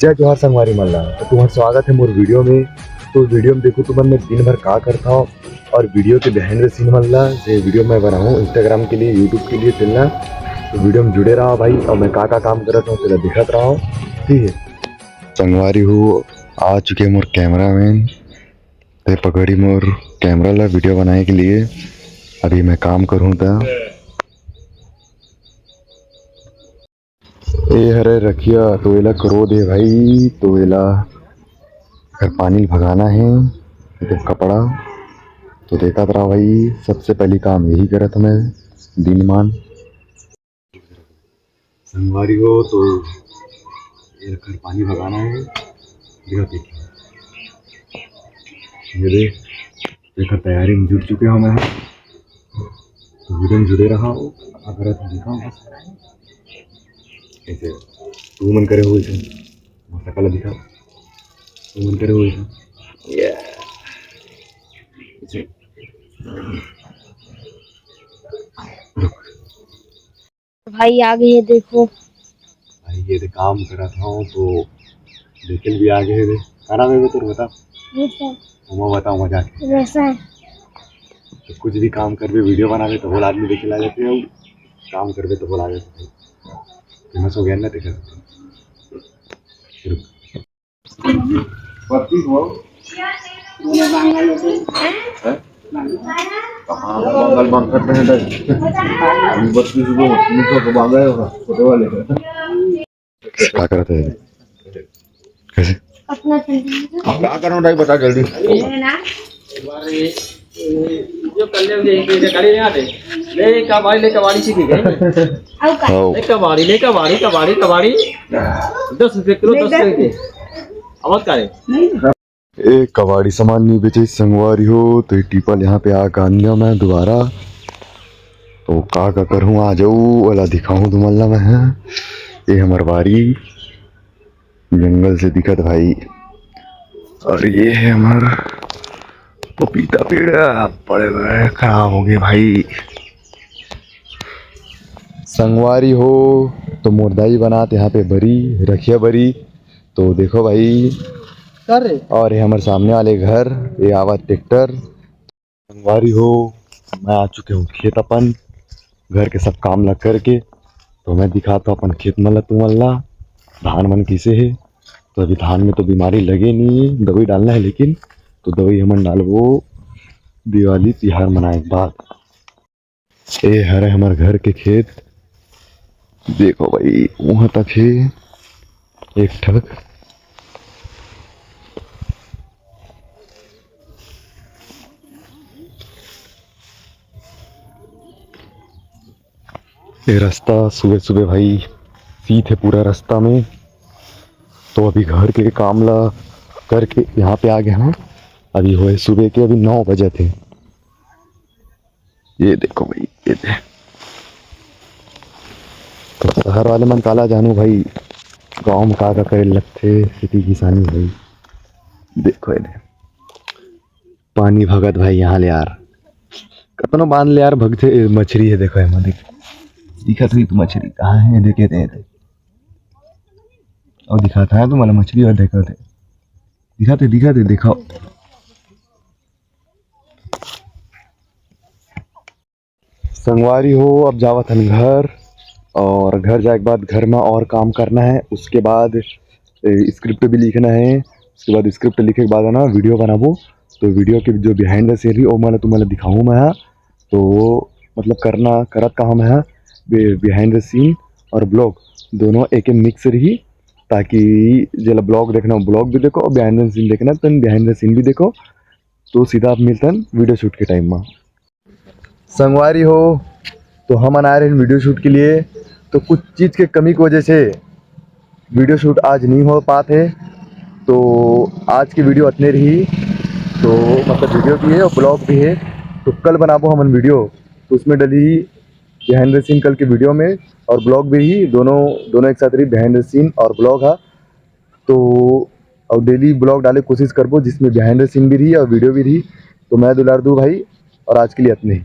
जय जोहार संगवारी मल्ला। तो तुम्हारा स्वागत है मोर वीडियो में। तो वीडियो में देखो तुमन मैं दिन भर का करता हूँ और वीडियो के बिहाइंड द सीन मल्ला ये वीडियो मैं बनाऊँ इंस्टाग्राम के लिए, यूट्यूब के लिए चलना। तो वीडियो में जुड़े रहा भाई और मैं का काम करता हूँ तेरा दिखत रहा हूँ। ठीक है संगवारी हो, आ चुके मोर कैमरा मैन। ते पकड़ी मोर कैमरा ला वीडियो बनाने के लिए। अभी मैं काम करूँ था। ए हरे रखिया तो एला करो दे भाई। तो एला अगर पानी भगाना है तो कपड़ा तो देखा रहा भाई। सबसे पहली काम यही करा था मैं दिन मान संगवारी हो। तो ये रखकर पानी भगाना है। देखा ये देखा तैयारी में जुट चुके हो मैं। तो वीडियो में जुड़े रहा हूँ। अगर दिखाऊँ ऐसे तू मन करे हुए सकल दिखा तू मन करे हुए भाई आ गए देखो। भाई ये दे काम करा था तो लेकिन भी आ गए थे। खाना में तो बता मैं बताऊँ मजा वैसा है। तो कुछ भी काम कर भी वीडियो बना दे तो बोल आदमी देखे ला जाते हैं। काम कर दे तो बोला जाते हैं फेमस हो गया ना देखा बांगल बांग करते हैं 32 को 300 को बांगा होगा छोटे वाले का क्या करते हैं कैसे अपना क्या करना भाई बता जल्दी। जो कल्याण दे करे यहाँ पे ले कबाड़ी सीखी गए ले कबाड़ी 10 रुपए किलो 10 रुपए के आवाज करे एक कबाड़ी सामान नहीं बेचे संगवारी हो। तो टीपल यहाँ पे आ गांधिया मैं दोबारा तो का करूँ आ जाऊँ वाला दिखाऊँ तुम्हारा मैं है। ये हमार बारी जंगल से दिखत भाई। और ये है हमार पपीता पेड़ बड़े बड़े खराब हो गए भाई। संगवारी हो तो मुर्दाई बनाते यहाँ पे बरी रखिया बरी। तो देखो भाई और ये हमारे सामने वाले घर ये आवाज ट्रैक्टर। संगवारी हो मैं आ चुके हूँ खेत अपन घर के सब काम लग करके। तो मैं दिखाता हूँ अपन खेत मल्ला तू मल्ला धान मन किसे है। तो अभी धान में तो बीमारी लगे नहीं है, दवाई डालना है लेकिन तो दवाई हमन डालबो दिवाली तिहार मनाए के बाद। ये हरे हमारे घर के खेत देखो भाई वहां तक है एक ठक। ये रास्ता सुबह सुबह भाई सीध है पूरा रास्ता में। तो अभी घर के काम ला करके यहाँ पे आ गए हैं। अभी हुए सुबह के अभी 9 बजे थे। ये देखो भाई ये तो शहर वाले मन काला जानू भाई गाँव में का करे लगते खेती किसानी भाई। देखो ये पानी भगत भाई यहाँ ले यार कतनो बांध ले यार भगते मछली है। देखो है दिखा थी तो मछली कहाँ है देखे थे और दिखाता है तो मतलब मछली और दिखाते दिखाओ। संगवारी हो अब जावत हन घर और घर जाए के बाद घर में और काम करना है। उसके बाद स्क्रिप्ट भी लिखना है। उसके बाद स्क्रिप्ट लिखे के बाद है ना वीडियो बनाबो। तो वीडियो के जो बिहाइंड द सीन रही वो मैं तुम्हें दिखाऊँ मैं। तो वो मतलब करना करत काम है बिहाइंड द सीन और ब्लॉग दोनों एक मिक्स रही। ताकि जला ब्लॉग देखना ब्लॉग भी देखो और बिहाइंड द सीन देखना तो बिहाइंड द सीन भी देखो। तो सीधा आप मिलता वीडियो शूट के टाइम में। संगवारी हो तो हम आ रहे हैं वीडियो शूट के लिए। तो कुछ चीज़ के कमी की वजह से वीडियो शूट आज नहीं हो पाते। तो आज की वीडियो इतने रही। तो मतलब वीडियो भी है और ब्लॉग भी है। तो कल बनाबो हम वीडियो तो उसमें डली बिहाइंड द सीन कल के वीडियो में और ब्लॉग भी ही दोनों एक साथ रही बिहाइंड द सीन और ब्लॉग है। तो और डेली ब्लॉग डाले कोशिश करबो जिसमें बिहाइंड द सीन भी रही और वीडियो भी रही। तो मैं दुलार दू भाई और आज के लिए इतने ही।